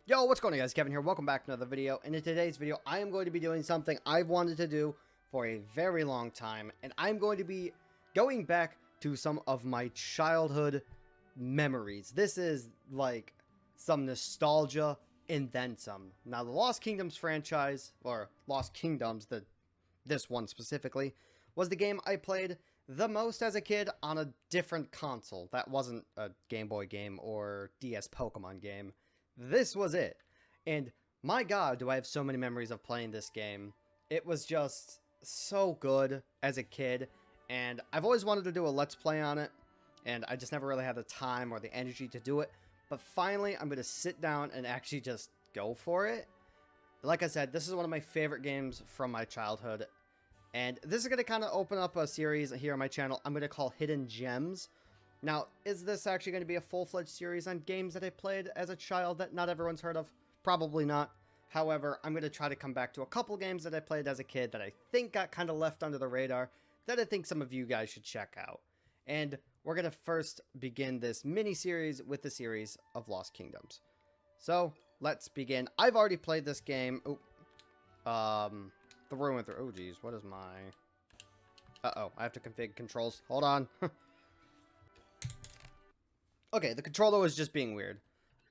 Yo, what's going on, guys? Kevin here. Welcome back to another video. And in today's video, I am going to be doing something I've wanted to do for a very long time. And I'm going to be going back to some of my childhood memories. This is like some nostalgia and then some. Now, the Lost Kingdoms franchise, or Lost Kingdoms, this one specifically, was the game I played the most as a kid on a different console. That wasn't a Game Boy game or DS Pokemon game. This was it. And my god, do I have so many memories of playing this game. It was just so good as a kid, and I've always wanted to do a Let's Play on it, and I just never really had the time or the energy to do it. But finally, I'm going to sit down and actually just go for it. Like I said, this is one of my favorite games from my childhood, and this is going to kind of open up a series here on my channel I'm going to call Hidden Gems. Now, is this actually going to be a full-fledged series on games that I played as a child that not everyone's heard of? Probably not. However, I'm going to try to come back to a couple games that I played as a kid that I think got kind of left under the radar that I think some of you guys should check out. And we're going to first begin this mini-series with the series of Lost Kingdoms. So, let's begin. I've already played this game. Through and through. Oh, geez. What is my... Uh-oh. I have to configure controls. Hold on. Okay, the controller was just being weird.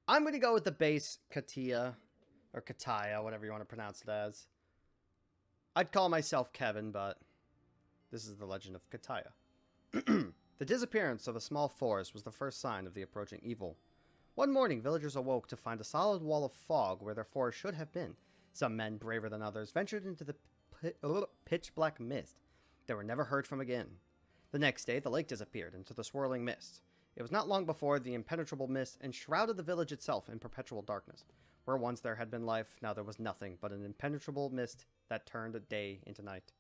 I'm going to go with the base Katia, or Kataya, whatever you want to pronounce it as. I'd call myself Kevin, but this is the legend of Kataya. The disappearance of a small forest was the first sign of the approaching evil. One morning, villagers awoke to find a solid wall of fog where their forest should have been. Some men, braver than others, ventured into the pitch-black mist. They were never heard from again. The next day, the lake disappeared into the swirling mist. It was not long before the impenetrable mist enshrouded the village itself in perpetual darkness. Where once there had been life, now there was nothing but an impenetrable mist that turned day into night.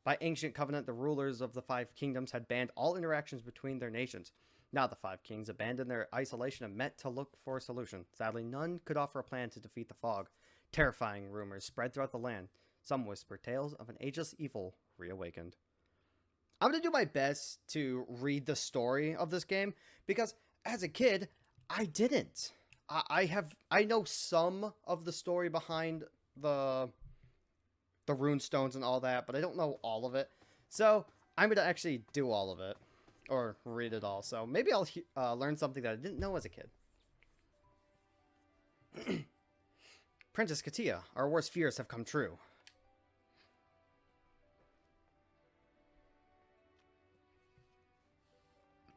By ancient covenant, the rulers of the five kingdoms had banned all interactions between their nations. Now the five kings abandoned their isolation and met to look for a solution. Sadly, none could offer a plan to defeat the fog. Terrifying rumors spread throughout the land. Some whispered tales of an ageless evil reawakened. I'm going to do my best to read the story of this game, because as a kid, I didn't. I know some of the story behind the rune stones and all that, but I don't know all of it. So I'm going to actually do all of it, or read it all. So maybe I'll learn something that I didn't know as a kid. Princess Katia, our worst fears have come true.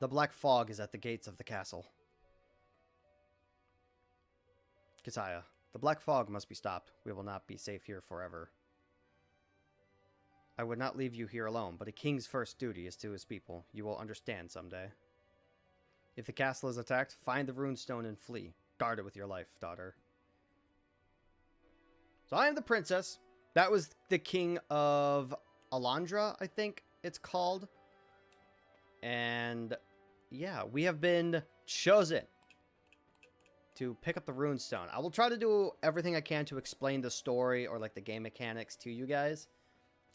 The black fog is at the gates of the castle. Kataya, the black fog must be stopped. We will not be safe here forever. I would not leave you here alone, but a king's first duty is to his people. You will understand someday. If the castle is attacked, find the runestone and flee. Guard it with your life, daughter. So I am the princess. That was the king of Alondra, I think it's called. And yeah, we have been chosen to pick up the runestone. I will try to do everything I can to explain the story or like the game mechanics to you guys.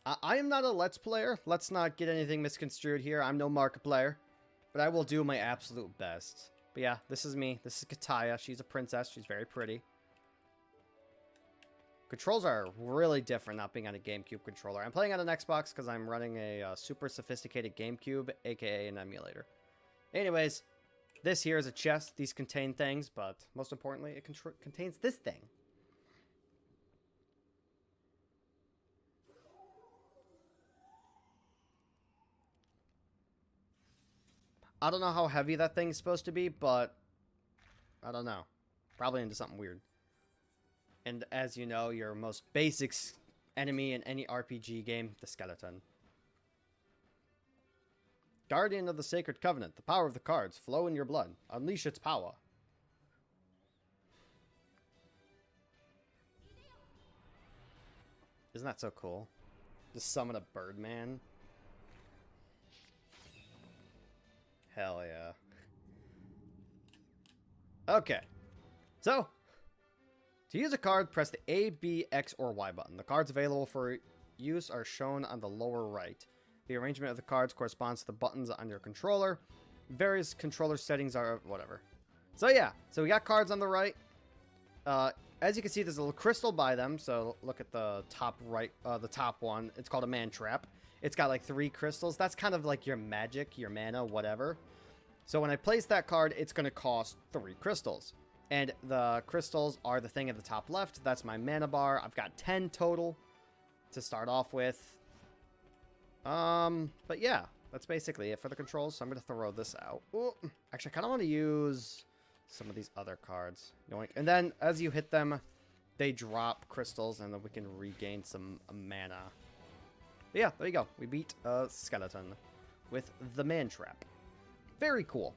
I am not a Let's Player. Let's not get anything misconstrued here. I'm no Markiplier, but I will do my absolute best. But yeah, this is me. This is Kataya. She's a princess. She's very pretty. Controls are really different not being on a GameCube controller. I'm playing on an Xbox because I'm running a super sophisticated GameCube, aka an emulator. Anyways, this here is a chest. These contain things, but most importantly, it contains this thing. I don't know how heavy that thing's supposed to be, but I don't know. Probably into something weird. And as you know, your most basic enemy in any RPG game, the skeleton. Guardian of the Sacred Covenant, the power of the cards, flow in your blood. Unleash its power. Isn't that so cool? Just summon a Birdman. Hell yeah. Okay. So, to use a card, press the A, B, X, or Y button. The cards available for use are shown on the lower right. The arrangement of the cards corresponds to the buttons on your controller. Various controller settings are whatever. So yeah, so we got cards on the right. As you can see, there's a little crystal by them. So look at the top right, the top one. It's called a man trap. It's got like 3 crystals. That's kind of like your magic, your mana, whatever. So when I place that card, it's going to cost 3 crystals. And the crystals are the thing at the top left. That's my mana bar. I've got 10 total to start off with. But yeah, that's basically it for the controls. So I'm going to throw this out. Ooh, actually, I kind of want to use some of these other cards. Yoink. And then as you hit them, they drop crystals, and then we can regain some mana. But yeah, there you go. We beat a skeleton with the man trap. Very cool.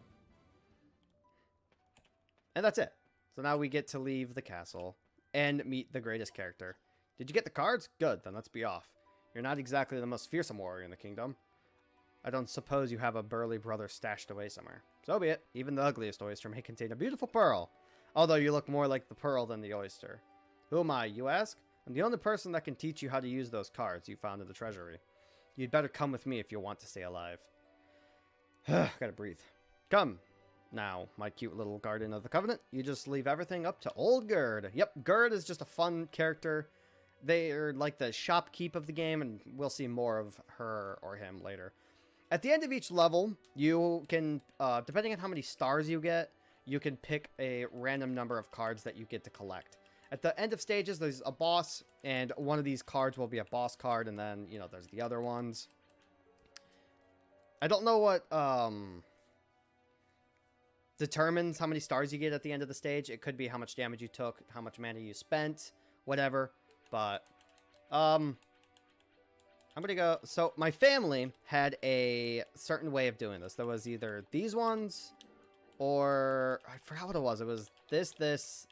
And that's it. So now we get to leave the castle and meet the greatest character. Did you get the cards? Good, then let's be off. You're not exactly the most fearsome warrior in the kingdom. I don't suppose you have a burly brother stashed away somewhere. So be it. Even the ugliest oyster may contain a beautiful pearl. Although you look more like the pearl than the oyster. Who am I, you ask? I'm the only person that can teach you how to use those cards you found in the treasury. You'd better come with me if you want to stay alive. Gotta breathe. Come. Now, my cute little guardian of the covenant, you just leave everything up to old Gerd. Yep, Gerd is just a fun character. They are like the shopkeep of the game, and we'll see more of her or him later. At the end of each level, you can, depending on how many stars you get, you can pick a random number of cards that you get to collect. At the end of stages, there's a boss, and one of these cards will be a boss card, and then, you know, there's the other ones. I don't know what, determines how many stars you get at the end of the stage. It could be how much damage you took, how much mana you spent, whatever. But, I'm gonna go... So, my family had a certain way of doing this. There was either these ones, or... I forgot what it was. It was this.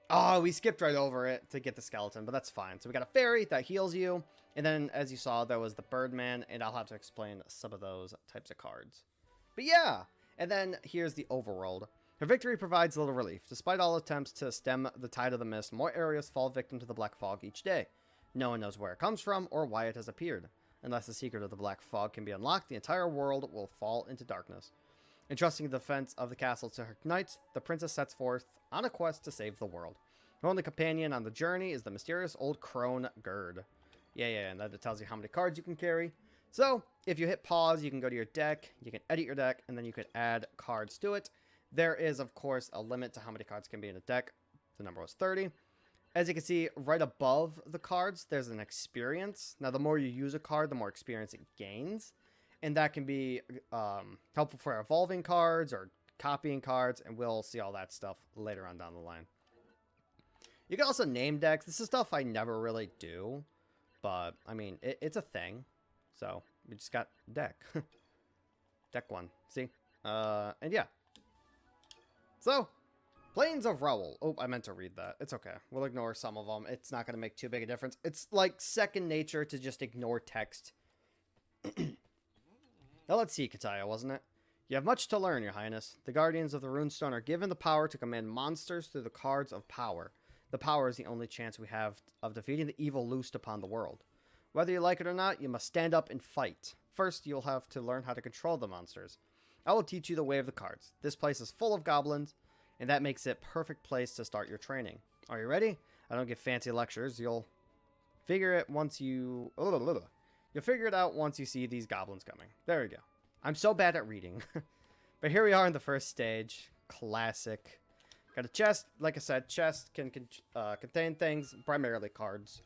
Oh, we skipped right over it to get the skeleton, but that's fine. So we got a fairy that heals you. And then, as you saw, there was the Birdman, and I'll have to explain some of those types of cards. But yeah! And then, here's the overworld. Her victory provides little relief. Despite all attempts to stem the tide of the mist, more areas fall victim to the black fog each day. No one knows where it comes from, or why it has appeared. Unless the secret of the black fog can be unlocked, the entire world will fall into darkness. Entrusting the defense of the castle to her knights, the princess sets forth on a quest to save the world. Her only companion on the journey is the mysterious old crone Gerd. Yeah, and that tells you how many cards you can carry. So, if you hit pause, you can go to your deck, you can edit your deck, and then you could add cards to it. There is, of course, a limit to how many cards can be in a deck. The number was 30. As you can see, right above the cards, there's an experience. Now, the more you use a card, the more experience it gains. And that can be helpful for evolving cards or copying cards, and we'll see all that stuff later on down the line. You can also name decks. This is stuff I never really do. But, I mean, it's a thing. So, we just got deck. Deck 1. See? And yeah. So, Plains of Rowell. Oh, I meant to read that. It's okay. We'll ignore some of them. It's not going to make too big a difference. It's like second nature to just ignore text. Now, let's see, Kataya, wasn't it? You have much to learn, Your Highness. The Guardians of the Runestone are given the power to command monsters through the cards of power. The power is the only chance we have of defeating the evil loosed upon the world. Whether you like it or not, you must stand up and fight. First, you'll have to learn how to control the monsters. I will teach you the way of the cards. This place is full of goblins, and that makes it a perfect place to start your training. Are you ready? I don't give fancy lectures. You'll figure it once you... You'll figure it out once you see these goblins coming. There we go. I'm so bad at reading. But here we are in the first stage. Classic. Got a chest. Like I said, chest can contain things, primarily cards.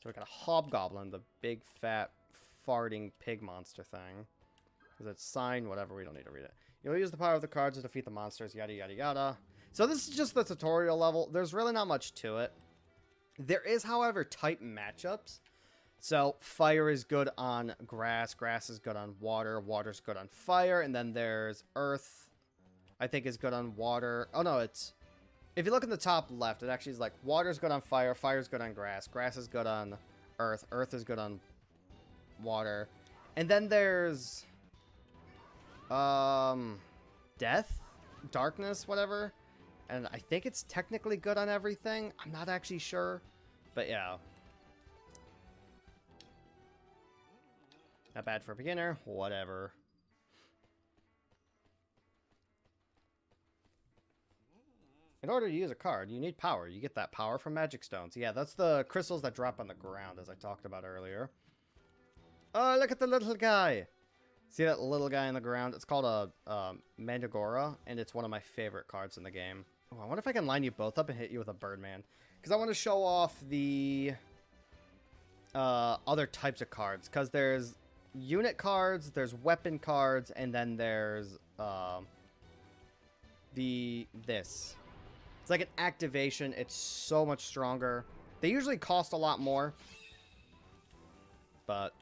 So we got a hobgoblin, the big, fat, farting pig monster thing. Is it sign? Whatever, we don't need to read it. You'll use the power of the cards to defeat the monsters, yada, yada, yada. So this is just the tutorial level. There's really not much to it. There is, however, type matchups. So fire is good on grass, grass is good on water, water's good on fire, and then there's earth, I think is good on water. Oh no, it's... If you look in the top left, it actually is like water's good on fire, fire's good on grass, grass is good on earth, earth is good on water. And then there's death, darkness, whatever. And I think it's technically good on everything. I'm not actually sure, but yeah. Not bad for a beginner, whatever. In order to use a card, you need power. You get that power from magic stones. Yeah, that's the crystals that drop on the ground, as I talked about earlier. Oh, look at the little guy. See that little guy on the ground? It's called a Mandragora, and it's one of my favorite cards in the game. Oh, I wonder if I can line you both up and hit you with a Birdman. Because I want to show off the other types of cards. Because there's unit cards, there's weapon cards, and then there's this. It's like an activation. It's so much stronger. They usually cost a lot more. But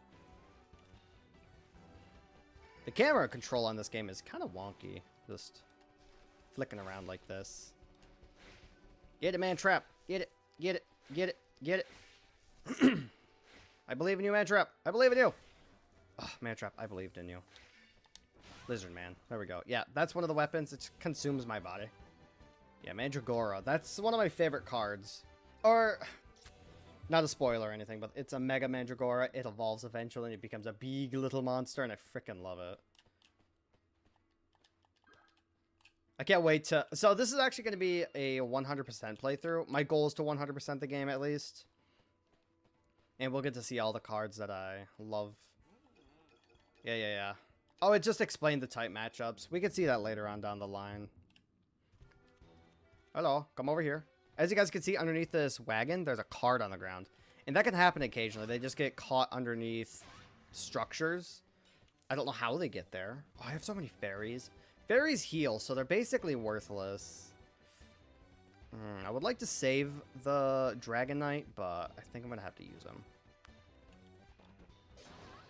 the camera control on this game is kind of wonky. Just flicking around like this. Get it, man trap. Get it. Get it. Get it. Get it. I believe in you, man trap. I believe in you. Oh, man trap. I believed in you. Lizard man. There we go. Yeah, that's one of the weapons. It consumes my body. Yeah, Mandragora. That's one of my favorite cards. Or, not a spoiler or anything, but it's a Mega Mandragora. It evolves eventually and it becomes a big little monster, and I freaking love it. I can't wait to... So this is actually going to be a 100% playthrough. My goal is to 100% the game at least. And we'll get to see all the cards that I love. Yeah. Oh, it just explained the type matchups. We can see that later on down the line. Hello, come over here. As you guys can see underneath this wagon, there's a card on the ground. And that can happen occasionally. They just get caught underneath structures. I don't know how they get there. Oh, I have so many fairies. Fairies heal, so they're basically worthless. I would like to save the Dragon Knight, but I think I'm going to have to use him.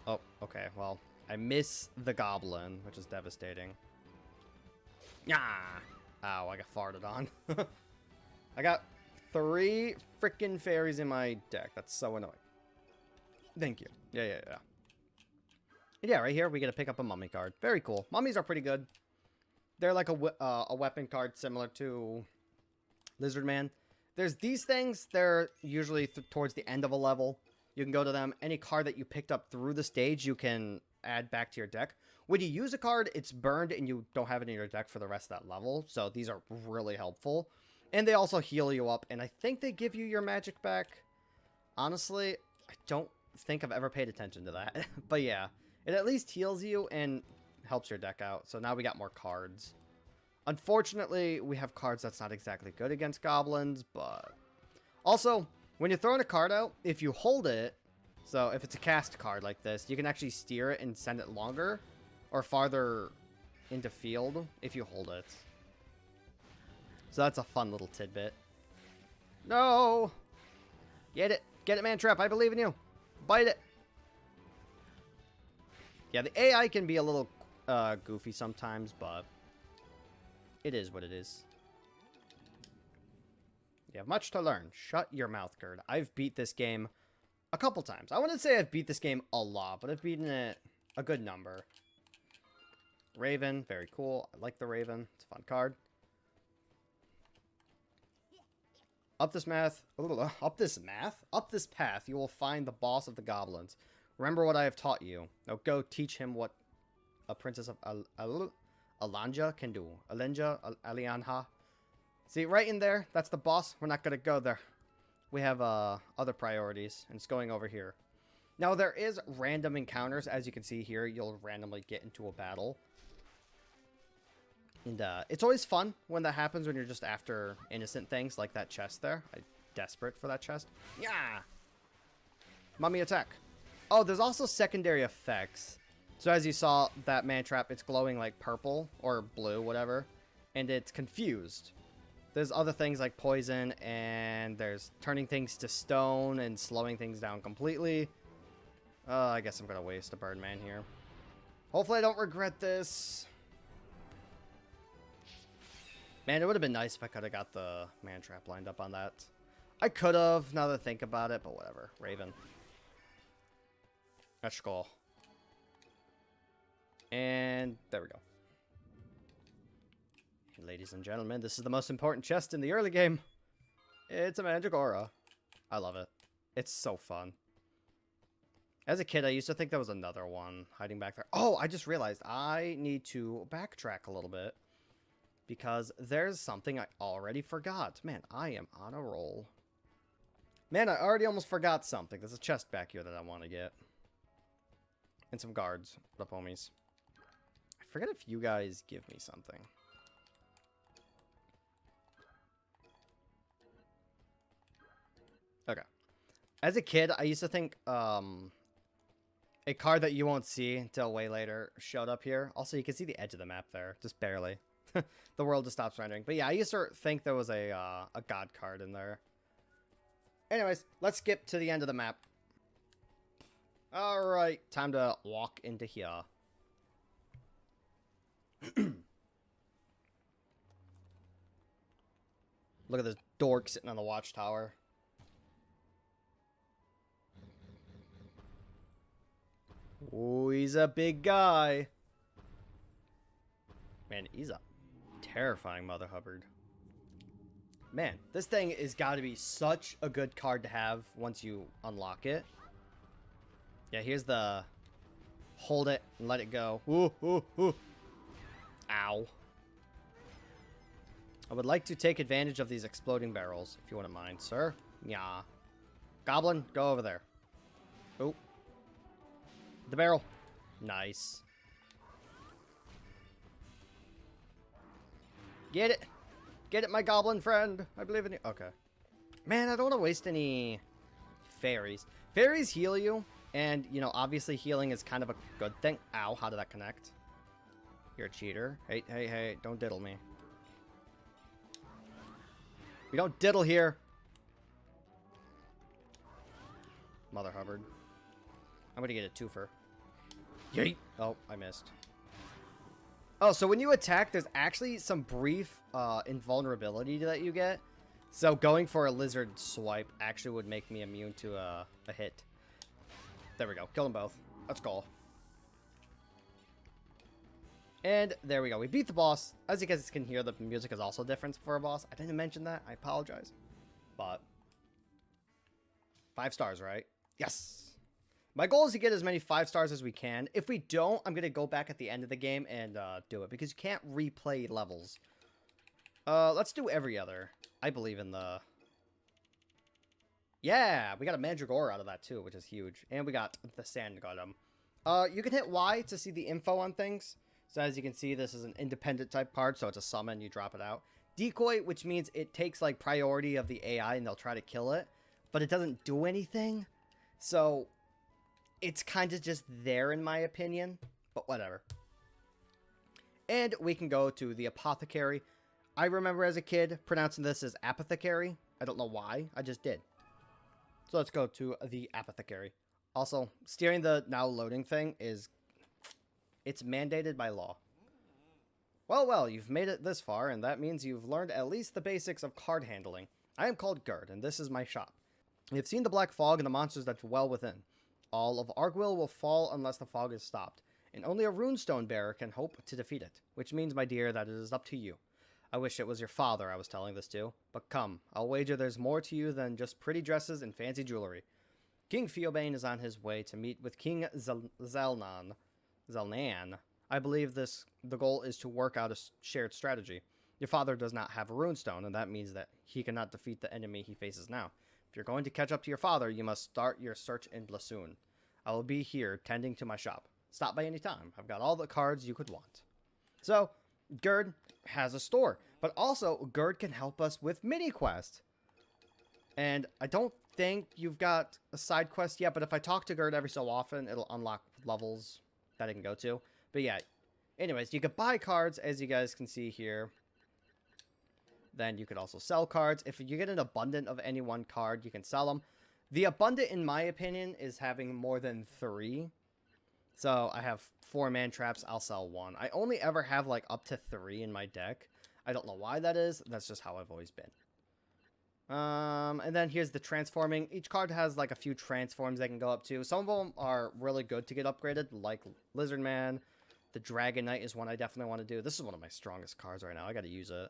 Oh, okay, well, I miss the Goblin, which is devastating. Yeah. Ow, I got farted on. I got 3 freaking fairies in my deck. That's so annoying. Thank you. Yeah. And yeah, right here, we get to pick up a mummy card. Very cool. Mummies are pretty good. They're like a weapon card similar to Lizard Man. There's these things. They're usually towards the end of a level. You can go to them. Any card that you picked up through the stage, you can add back to your deck. When you use a card, it's burned and you don't have it in your deck for the rest of that level. So these are really helpful. And they also heal you up. And I think they give you your magic back. Honestly, I don't think I've ever paid attention to that. But yeah, it at least heals you and helps your deck out. So now we got more cards. Unfortunately, we have cards that's not exactly good against goblins. But also, when you're throwing a card out, if you hold it, so if it's a cast card like this, you can actually steer it and send it longer or farther into field if you hold it. So that's a fun little tidbit. No! Get it. Get it, man trap. I believe in you. Bite it. Yeah, the AI can be a little goofy sometimes, but it is what it is. You have much to learn. Shut your mouth, Gerd. I've beat this game a couple times. I wouldn't say I've beat this game a lot, but I've beaten it a good number. Raven, very cool. I like the Raven. It's a fun card. Up this path, you will find the boss of the goblins. Remember what I have taught you. Now go teach him what a princess of Alanja can do. Alianha. See, right in there, that's the boss. We're not going to go there. We have other priorities, and it's going over here. Now, there is random encounters. As you can see here, you'll randomly get into a battle. And it's always fun when that happens, when you're just after innocent things, like that chest there. I'm desperate for that chest. Yeah! Mummy attack. Oh, there's also secondary effects. So as you saw, that man trap, it's glowing like purple or blue, whatever. And it's confused. There's other things like poison, and there's turning things to stone and slowing things down completely. I guess I'm going to waste a Birdman here. Hopefully I don't regret this. Man, it would have been nice if I could have got the man trap lined up on that. I could have, now that I think about it, but whatever. Raven. Let's go. And there we go. Ladies and gentlemen, this is the most important chest in the early game. It's a Mandragora. I love it. It's so fun. As a kid, I used to think there was another one hiding back there. Oh, I just realized I need to backtrack a little bit. because there's something I already forgot. Man, I am on a roll. Man, I already almost forgot something. There's a chest back here that I want to get. And some guards. What up, homies? I forget if you guys give me something. Okay. As a kid, I used to think a card that you won't see until way later showed up here. Also, you can see the edge of the map there. Just barely. The world just stops rendering. But yeah, I used to think there was a god card in there. Anyways, let's skip to the end of the map. Alright, time to walk into here. Look at this dork sitting on the watchtower. Oh, he's a big guy. Man, he's a terrifying Mother Hubbard. Man, this thing is got to be such a good card to have once you unlock it. Yeah, here's the hold it and let it go. Ooh, ooh, ooh. Ow. I would like to take advantage of these exploding barrels, if you wouldn't mind, sir. Yeah. Goblin, go over there. Oh. The barrel. Nice. Get it. Get it, my goblin friend. I believe in you. Okay. Man, I don't want to waste any fairies. Fairies heal you. And, you know, obviously healing is kind of a good thing. Ow, how did that connect? You're a cheater. Hey, hey, hey, don't diddle me. We don't diddle here. Mother Hubbard. I'm gonna get a twofer. Yeet. Oh, I missed. Oh, so when you attack, there's actually some brief invulnerability that you get. So going for a lizard swipe actually would make me immune to a hit. There we go. Kill them both. Let's go. And there we go. We beat the boss. As you guys can hear, the music is also different for a boss. I didn't mention that. I apologize. But 5 stars, right? Yes. My goal is to get as many 5 stars as we can. If we don't, I'm going to go back at the end of the game and do it. Because you can't replay levels. Let's do every other. I believe in the... Yeah, we got a Mandragora out of that too, which is huge. And we got the Sand Golem. You can hit Y to see the info on things. So as you can see, this is an independent type card, so it's a summon, you drop it out. Decoy, which means it takes like priority of the AI and they'll try to kill it. But it doesn't do anything. So it's kind of just there in my opinion. But whatever. And we can go to the Apothecary. I remember as a kid pronouncing this as Apothecary. I don't know why, I just did. So let's go to the Apothecary. Also, steering the now loading thing is... It's mandated by law. Well, you've made it this far, and that means you've learned at least the basics of card handling. I am called Gerd, and this is my shop. You've seen the black fog and the monsters that dwell within. All of Arguil will fall unless the fog is stopped, and only a runestone bearer can hope to defeat it, which means, my dear, that it is up to you. I wish it was your father I was telling this to, but come, I'll wager there's more to you than just pretty dresses and fancy jewelry. King Feobane is on his way to meet with King Zelnan. I believe the goal is to work out a shared strategy. Your father does not have a runestone, and that means that he cannot defeat the enemy he faces now. If you're going to catch up to your father, you must start your search in Blasoon. I will be here, tending to my shop. Stop by any time. I've got all the cards you could want. So, Gerd has a store, but also Gerd can help us with mini quest. And I don't think you've got a side quest yet, but if I talk to Gerd every so often, it'll unlock levels that I can go to. But yeah, anyways, you could buy cards, as you guys can see here. Then you could also sell cards. If you get an abundant of any one card, you can sell them. The abundant, in my opinion, is having more than 3. So I have 4 man traps, I'll sell 1. I only ever have like up to 3 in my deck. I don't know why that is. That's just how I've always been. And then here's the transforming. Each card has like a few transforms they can go up to. Some of them are really good to get upgraded, like Lizard Man. The Dragon Knight is one I definitely want to do. This is one of my strongest cards right now. I got to use it.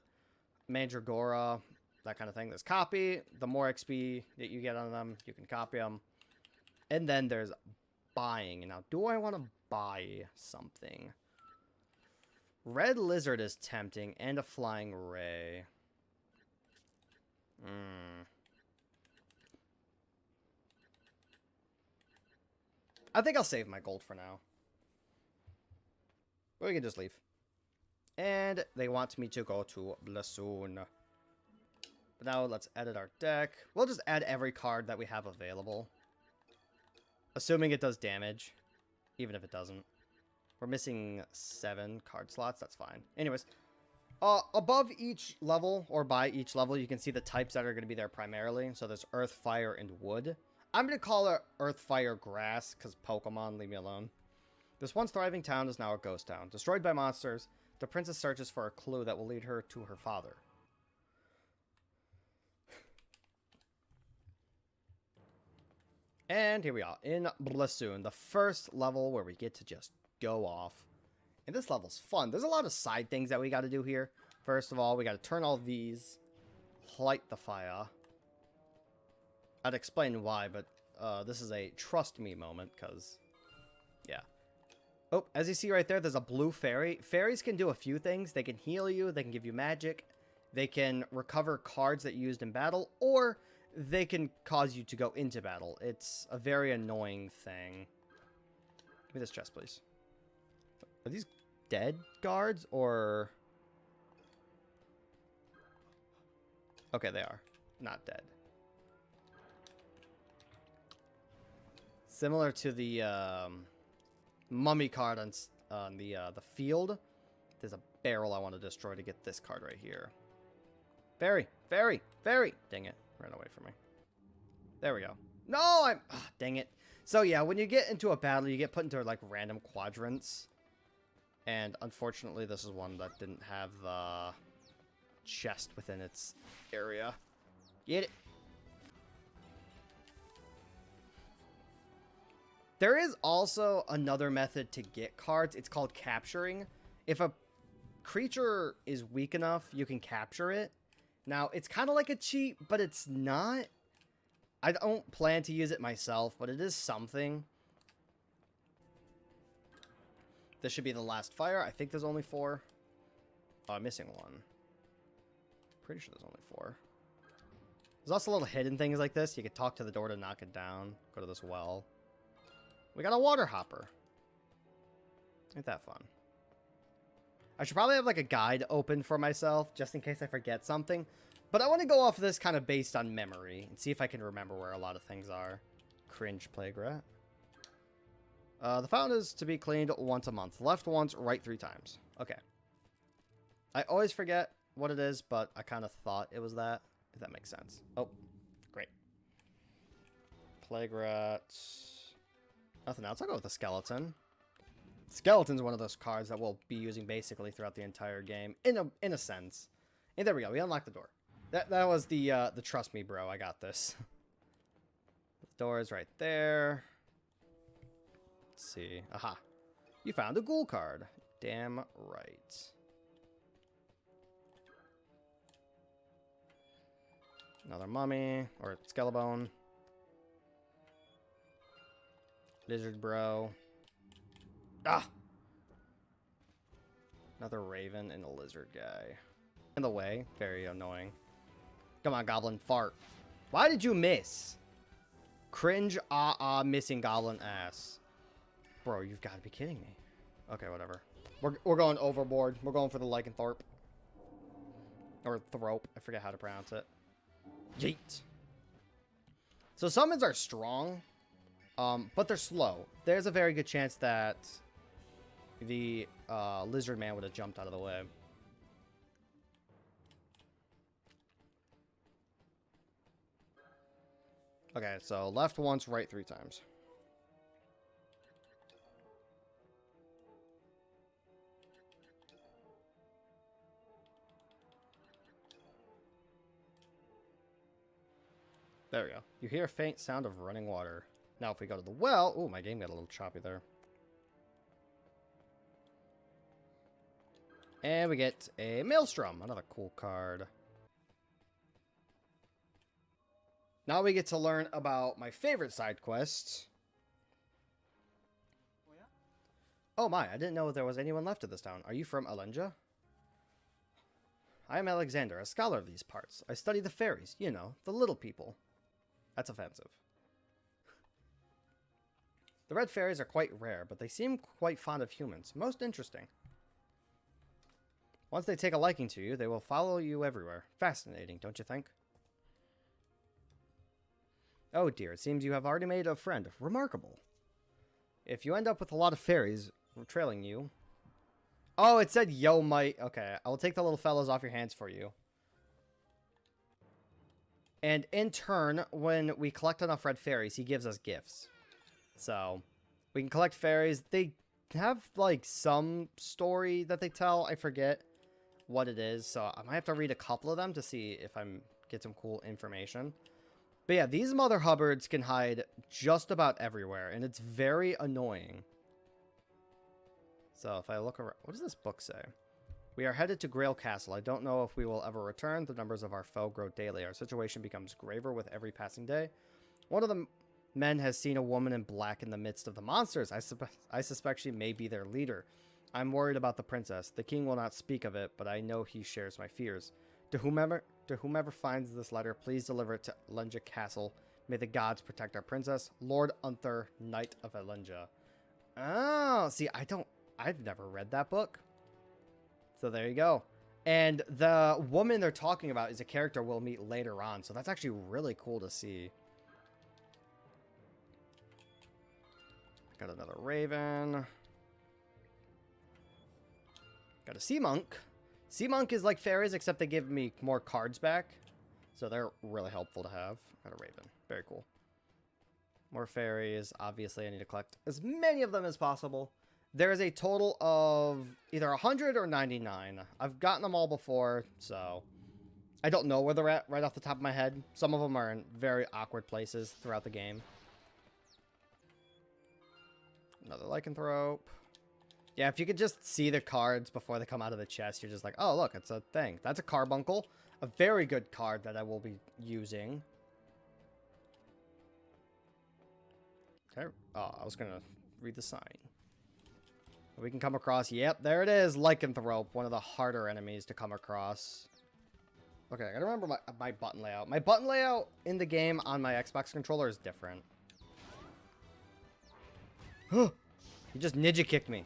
Mandragora, that kind of thing. There's copy. The more XP that you get on them, you can copy them. And then there's buying. Now, do I want to buy something? Red lizard is tempting, and a flying ray. I think I'll save my gold for now. But we can just leave. And they want me to go to Blasoon. But now let's edit our deck. We'll just add every card that we have available. Assuming it does damage. Even if it doesn't. We're missing 7 card slots. That's fine. Anyways. Above each level, or by each level, you can see the types that are going to be there primarily. So there's Earth, Fire, and Wood. I'm going to call it Earth, Fire, Grass, because Pokemon, leave me alone. This once thriving town is now a ghost town. Destroyed by monsters, the princess searches for a clue that will lead her to her father. And here we are, in Blasoon, the first level where we get to just go off. And this level's fun. There's a lot of side things that we got to do here. First of all, we got to turn all these, light the fire. I'd explain why, but this is a trust me moment, because, yeah. Oh, as you see right there, there's a blue fairy. Fairies can do a few things. They can heal you, they can give you magic, they can recover cards that you used in battle, or they can cause you to go into battle. It's a very annoying thing. Give me this chest, please. Are these dead guards, or... Okay, they are. Not dead. Similar to the mummy card on the field, there's a barrel I want to destroy to get this card right here. Fairy! Fairy! Fairy! Dang it. Ran away from me. There we go. No! I'm... Ah, dang it. So yeah, when you get into a battle, you get put into like random quadrants. And unfortunately, this is one that didn't have the chest within its area. Get it? There is also another method to get cards. It's called capturing. If a creature is weak enough, you can capture it. Now, it's kind of like a cheat, but it's not. I don't plan to use it myself, but it is something. This should be the last fire. I think there's only 4. Oh, I'm missing 1. Pretty sure there's only 4. There's also little hidden things like this. You can talk to the door to knock it down. Go to this well. We got a water hopper. Ain't that fun? I should probably have like a guide open for myself, just in case I forget something. But I want to go off of this kind of based on memory, and see if I can remember where a lot of things are. Cringe plague rat. The fountain is to be cleaned once a month. Left once, right 3 times. Okay. I always forget what it is, but I kind of thought it was that, if that makes sense. Oh, great. Plague rats. Nothing else. I'll go with the skeleton. Skeleton's one of those cards that we'll be using basically throughout the entire game, in a sense. And there we go. We unlocked the door. That was the trust me, bro. I got this. The door is right there. Let's see. Aha. You found a ghoul card. Damn right. Another mummy or skeleton. Lizard bro. Ah! Another raven and a lizard guy. In the way. Very annoying. Come on, goblin. Fart. Why did you miss? Cringe, missing goblin ass. Bro, you've got to be kidding me. Okay, whatever. We're going overboard. We're going for the lycanthrope. Or thrope. I forget how to pronounce it. Yeet. So summons are strong. But they're slow. There's a very good chance that the lizard man would have jumped out of the way. Okay, so left once, right 3 times. There we go. You hear a faint sound of running water. Now if we go to the well... Ooh, my game got a little choppy there. And we get a Maelstrom. Another cool card. Now we get to learn about my favorite side quest. Oh my, I didn't know there was anyone left in this town. Are you from Alenja? I am Alexander, a scholar of these parts. I study the fairies, you know, the little people. That's offensive. The red fairies are quite rare, but they seem quite fond of humans. Most interesting. Once they take a liking to you, they will follow you everywhere. Fascinating, don't you think? Oh dear, it seems you have already made a friend. Remarkable. If you end up with a lot of fairies trailing you... Oh, it said yo might. Okay, I will take the little fellows off your hands for you. And in turn, when we collect enough red fairies, he gives us gifts. So, we can collect fairies. They have, like, some story that they tell. I forget what it is. So, I might have to read a couple of them to see if I get some cool information. But yeah, these Mother Hubbards can hide just about everywhere. And it's very annoying. So, if I look around... What does this book say? We are headed to Grail Castle. I don't know if we will ever return. The numbers of our foe grow daily. Our situation becomes graver with every passing day. One of the men has seen a woman in black in the midst of the monsters. I suspect she may be their leader. I'm worried about the princess. The king will not speak of it, but I know he shares my fears. To whomever finds this letter, please deliver it to Alenja Castle. May the gods protect our princess. Lord Unther, Knight of Alenja. Oh, see, I've never read that book. So there you go. And the woman they're talking about is a character we'll meet later on. So that's actually really cool to see. Got another raven. Got a sea monk. Sea monk is like fairies, except they give me more cards back. So they're really helpful to have. Got a raven. Very cool. More fairies. Obviously, I need to collect as many of them as possible. There is a total of either 100 or 99. I've gotten them all before, so I don't know where they're at right off the top of my head. Some of them are in very awkward places throughout the game. Another lycanthrope. Yeah, if you could just see the cards before they come out of the chest, you're just like, oh, look, it's a thing. That's a carbuncle. A very good card that I will be using. Okay. Oh, I was going to read the sign. We can come across. Yep, there it is. Lycanthrope, one of the harder enemies to come across. Okay, I gotta remember my button layout. My button layout in the game on my Xbox controller is different. He just ninja kicked me.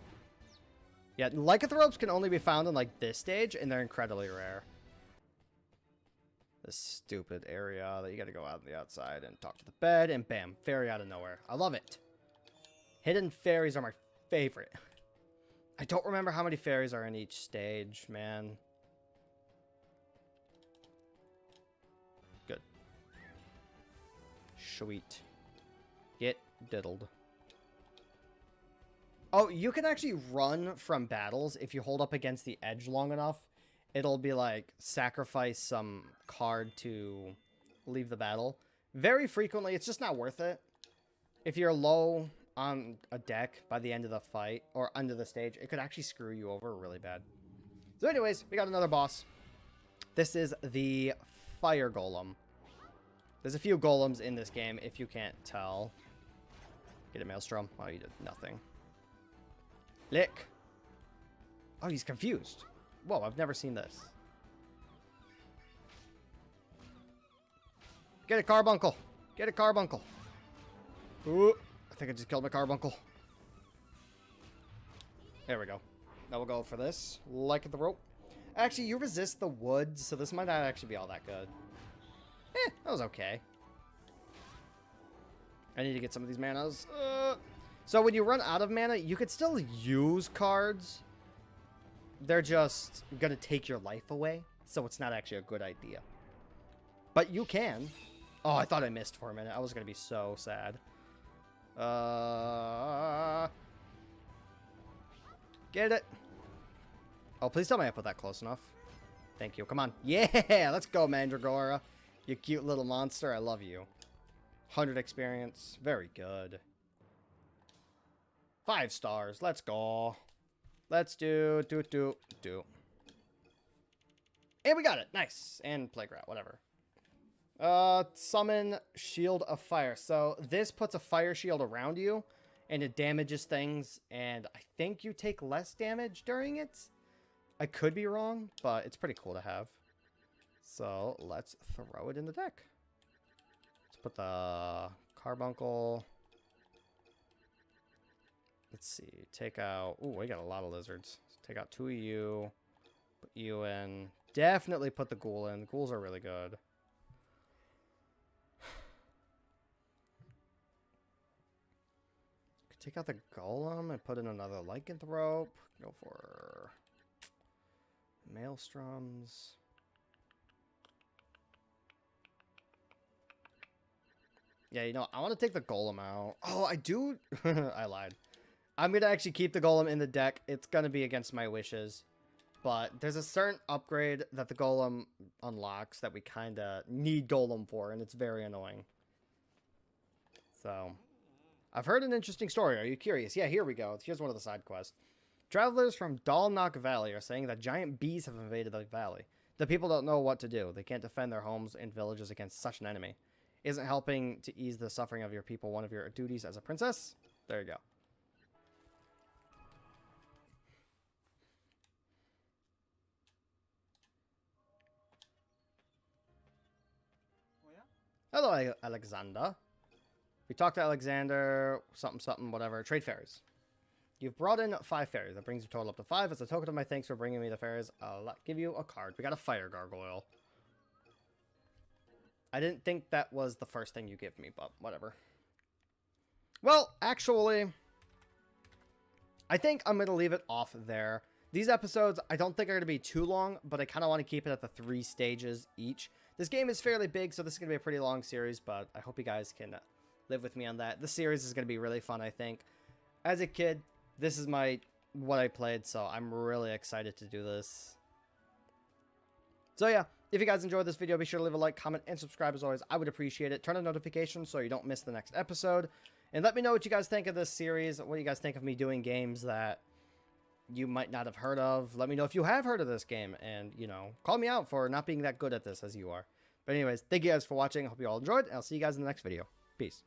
Yeah, lycanthropes can only be found in like this stage, and they're incredibly rare. This stupid area that you gotta go out on the outside and talk to the bed, and bam, fairy out of nowhere. I love it. Hidden fairies are my favorite. I don't remember how many fairies are in each stage, man. Good. Sweet. Get diddled. Oh, you can actually run from battles if you hold up against the edge long enough. It'll be like, sacrifice some card to leave the battle. Very frequently, it's just not worth it. If you're low on a deck by the end of the fight or under the stage, it could actually screw you over really bad. So anyways, we got another boss. This is the fire golem. There's a few golems in this game if you can't tell. Get a maelstrom. Oh, you did nothing. Lick. Oh, he's confused. Whoa, I've never seen this. Get a carbuncle. Get a carbuncle. Ooh. I think I just killed my carbuncle. There we go. Now we'll go for this. Like the rope. Actually, you resist the wood, so this might not actually be all that good. That was okay. I need to get some of these manas. So when you run out of mana, you could still use cards. They're just gonna take your life away, so it's not actually a good idea. But you can. Oh, I thought I missed for a minute. I was gonna be so sad. Get it. Oh, please tell me I put that close enough. Thank you. Come on. Yeah, let's go, Mandragora. You cute little monster. I love you. 100 experience. Very good. 5 stars. Let's go. Let's do. And we got it. Nice. And plague rat. Whatever. Summon Shield of Fire. So this puts a fire shield around you, and it damages things, and I think you take less damage during it. I could be wrong, but it's pretty cool to have. So let's throw it in the deck. Let's put the carbuncle. Let's see. Take out... Ooh, we got a lot of lizards. Take out 2 of you. Put you in. Definitely put the ghoul in. The ghouls are really good. Take out the golem and put in another lycanthrope. Go for maelstroms. Yeah, you know, I want to take the golem out. Oh, I do. I lied. I'm going to actually keep the golem in the deck. It's going to be against my wishes. But there's a certain upgrade that the golem unlocks that we kind of need golem for, and it's very annoying. So, I've heard an interesting story. Are you curious? Yeah, here we go. Here's one of the side quests. Travelers from Dalnock Valley are saying that giant bees have invaded the valley. The people don't know what to do. They can't defend their homes and villages against such an enemy. Isn't helping to ease the suffering of your people one of your duties as a princess? There you go. Hello, Alexander. We talked to Alexander, something, whatever. Trade fairies. You've brought in 5 fairies. That brings your total up to 5. As a token of my thanks for bringing me the fairies, I'll give you a card. We got a fire gargoyle. I didn't think that was the first thing you give me, but whatever. Well, actually, I think I'm going to leave it off there. These episodes, I don't think are going to be too long, but I kind of want to keep it at the 3 stages each. This game is fairly big, so this is going to be a pretty long series, but I hope you guys can live with me on that. This series is going to be really fun, I think. As a kid, this is what I played, so I'm really excited to do this. So yeah, if you guys enjoyed this video, be sure to leave a like, comment, and subscribe as always. I would appreciate it. Turn on notifications so you don't miss the next episode. And let me know what you guys think of this series. What do you guys think of me doing games that you might not have heard of? Let me know if you have heard of this game. And, you know, call me out for not being that good at this as you are. But anyways, thank you guys for watching. I hope you all enjoyed. And I'll see you guys in the next video. Peace.